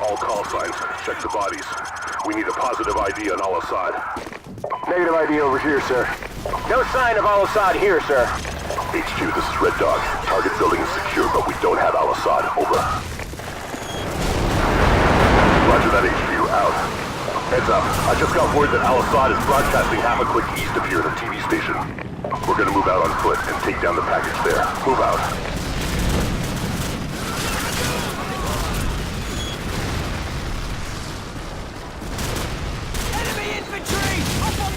All call signs. Check the bodies. We need a positive ID on Al-Assad. Negative ID over here, sir. No sign of Al-Assad here, sir. HQ, this is Red Dog. Target building is secure, but we don't have Al-Assad. Over. Roger that, HQ. Out. Heads up. I just got word that Al-Assad is broadcasting half a click east of here at a TV station. We're gonna move out on foot and take down the package there. Move out.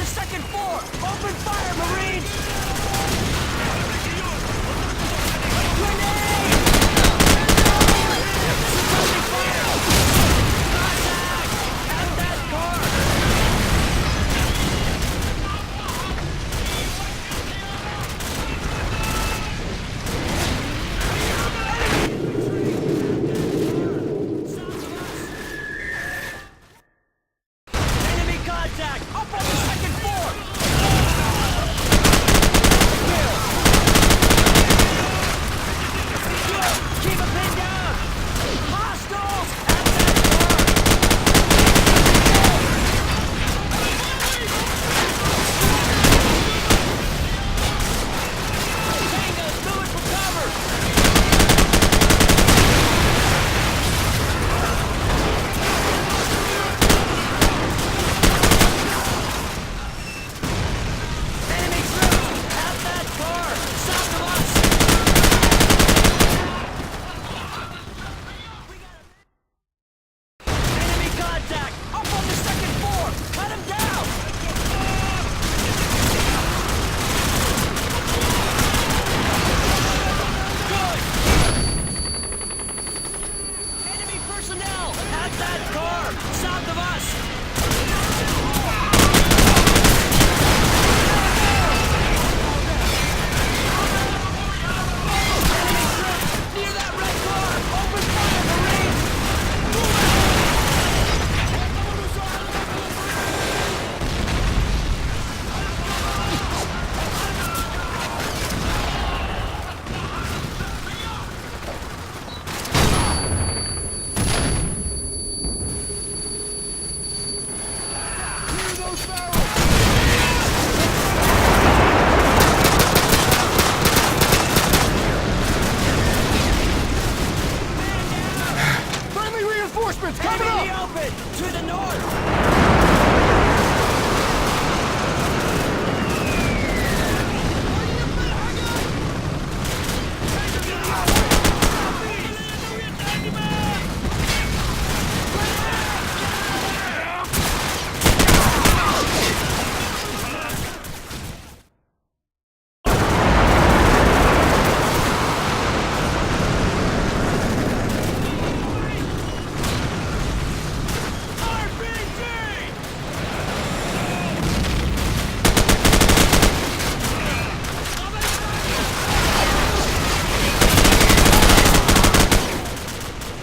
Second floor! Open fire, Marines! Grenade! Suppressing fire! Contact! At that car! Enemy contact! Up on the second floor! Keep a pin down! Hostiles! At that car! Tango's moving for cover! Enemy troops! At that car! South of us! Enemy contact! Up on the second floor! Cut him down! Good! Enemy personnel! At that car! South of us! Enemy troops! Near that red car! Open fire, Marines! Friendly reinforcements coming Enemy in the up! open! To the north!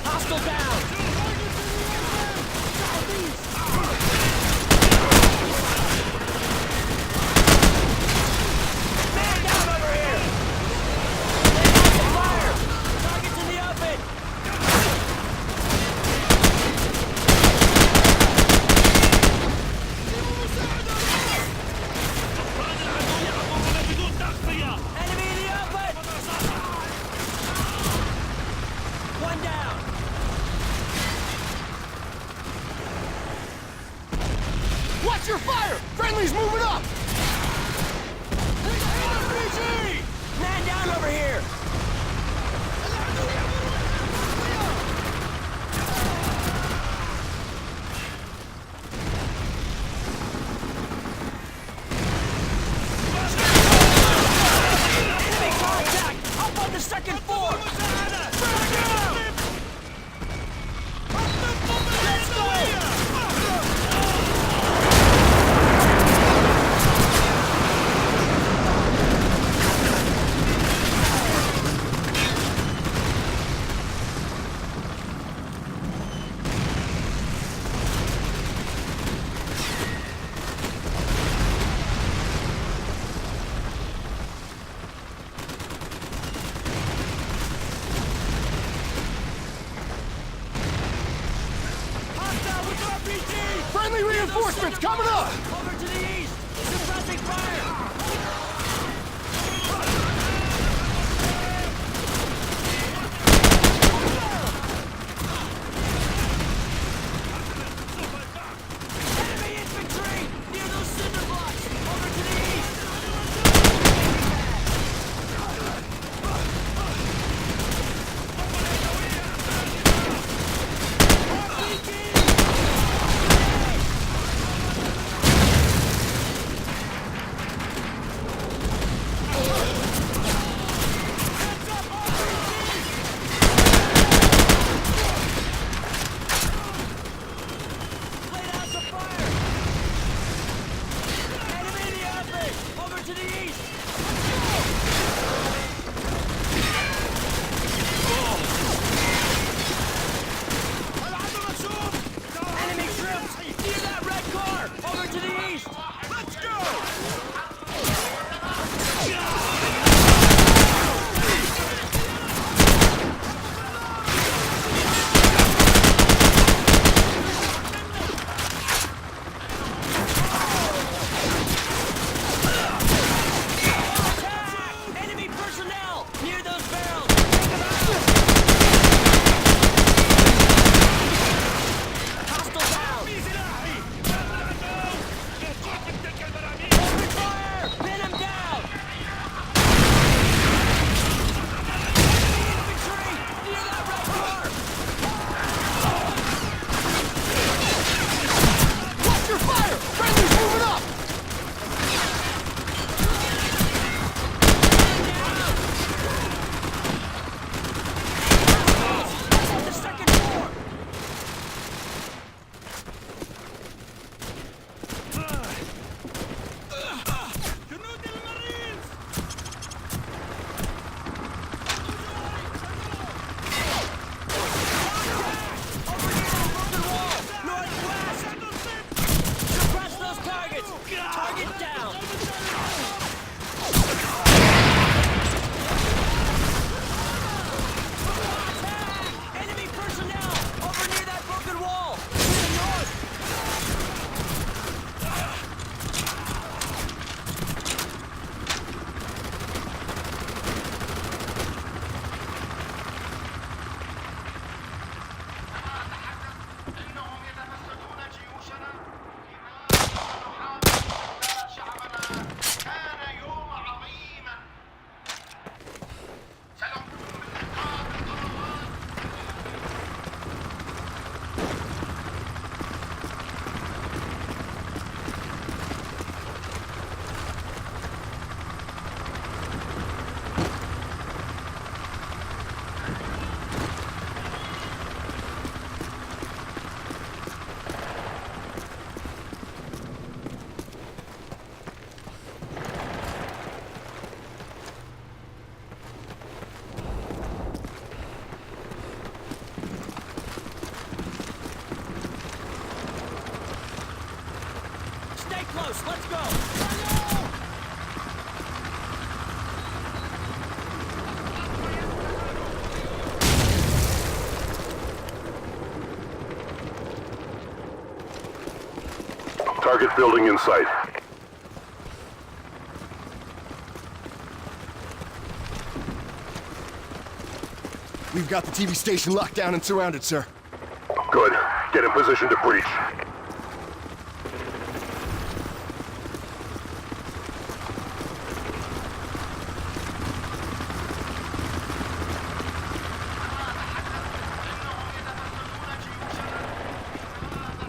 Hostile down! Man down over here! Stay on fire! Targets in the open! Enemy in the open! One down! Watch your fire! Friendly's moving up! Man down over here! Enemy contact! Up on the second floor! Let's go! With RPG! Friendly reinforcements coming up! Over to the east! Suppressing fire! Enemy infantry! Near those cinder blocks! Over to the east! Laid out some fire! Enemy in the open! Over to the east! Enemy troops! Near that red car! Over to the east! Let's go! Attack! Enemy personnel! Near those barrels! Take them out! Hostile down! Open fire! Pin him down! Enemy infantry! Near that red car! Watch your fire! Friendly's moving up! The second floor! Over near the broken wall! Northwest! Suppress those targets! Target down! Attack! Enemy personnel! Over near that broken wall! To the north! إنهم يتمسكون جيوشنا لما نحافظ شعبنا كان يوم عظيما سنقوم باتخاذ القرارات Stay close! Let's go! Target building in sight. We've got the TV station locked down and surrounded, sir. Good. Get in position to breach. إنهم يتمسكون جيوشنا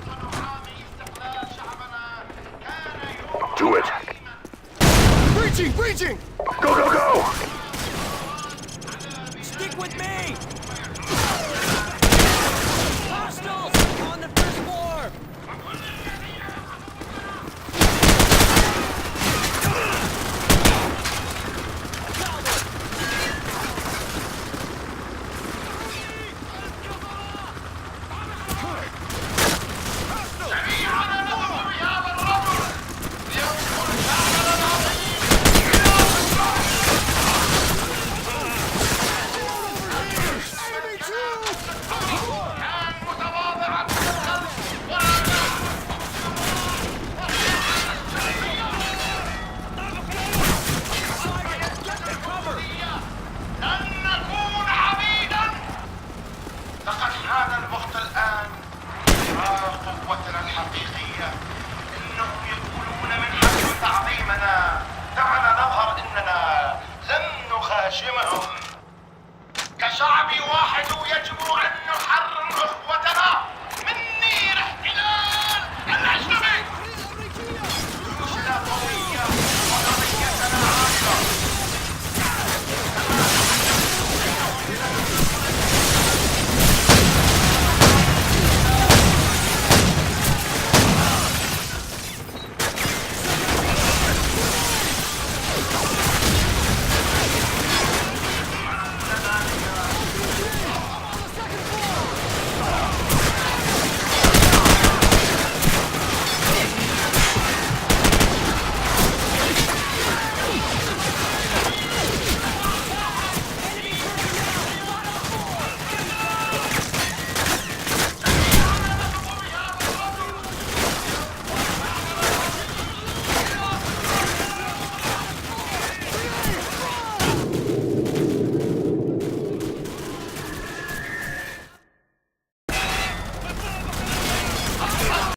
لما نحافظ استقلال شعبنا كان يوم Do it. Breaching! Breaching! Go, go, go!